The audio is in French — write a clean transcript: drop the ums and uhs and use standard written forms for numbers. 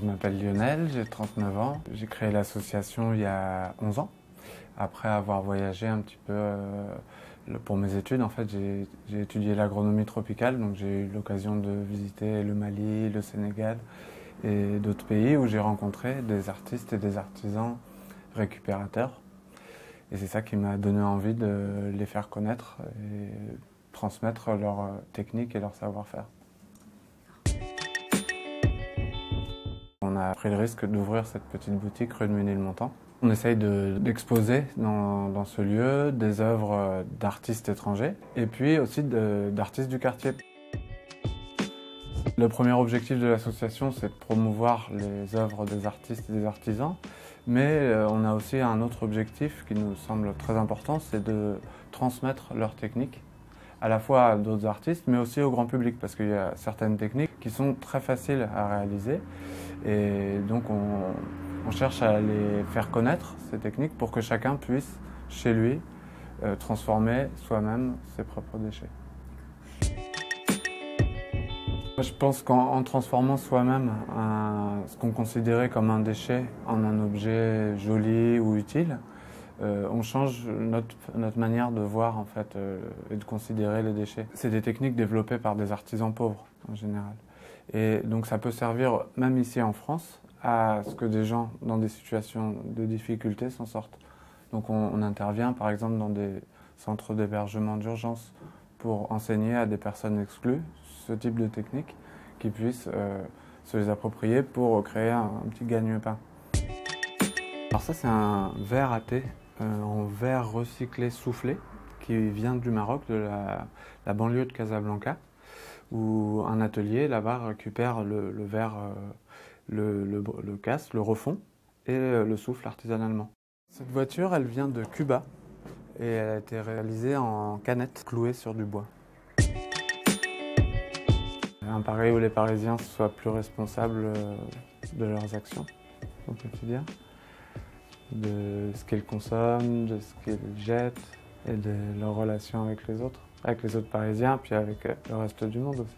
Je m'appelle Lionel, j'ai 39 ans. J'ai créé l'association il y a 11 ans. Après avoir voyagé un petit peu pour mes études, en fait, j'ai étudié l'agronomie tropicale, donc j'ai eu l'occasion de visiter le Mali, le Sénégal et d'autres pays où j'ai rencontré des artistes et des artisans récupérateurs. Et c'est ça qui m'a donné envie de les faire connaître et transmettre leurs techniques et leur savoir-faire. On a pris le risque d'ouvrir cette petite boutique rue de Ménilmontant. On essaye d'exposer dans ce lieu des œuvres d'artistes étrangers et puis aussi d'artistes du quartier. Le premier objectif de l'association, c'est de promouvoir les œuvres des artistes et des artisans, mais on a aussi un autre objectif qui nous semble très important, c'est de transmettre leurs techniques, à la fois à d'autres artistes, mais aussi au grand public, parce qu'il y a certaines techniques qui sont très faciles à réaliser, et donc on cherche à les faire connaître, ces techniques, pour que chacun puisse, chez lui, transformer soi-même ses propres déchets. Je pense qu'en transformant soi-même ce qu'on considérait comme un déchet en un objet joli ou utile, on change notre manière de voir en fait, et de considérer les déchets. C'est des techniques développées par des artisans pauvres en général. Et donc ça peut servir, même ici en France, à ce que des gens dans des situations de difficulté s'en sortent. Donc on intervient par exemple dans des centres d'hébergement d'urgence pour enseigner à des personnes exclues ce type de technique qui puissent se les approprier pour créer un petit gagne-pain. Alors ça c'est un verre à thé en verre recyclé soufflé qui vient du Maroc, de la banlieue de Casablanca, où un atelier là-bas récupère le verre, le casse, le refond et le souffle artisanalement. Cette voiture elle vient de Cuba et elle a été réalisée en canettes clouées sur du bois. Un Paris où les Parisiens soient plus responsables de leurs actions au quotidien, de ce qu'ils consomment, de ce qu'ils jettent et de leurs relations avec les autres Parisiens, puis avec le reste du monde aussi.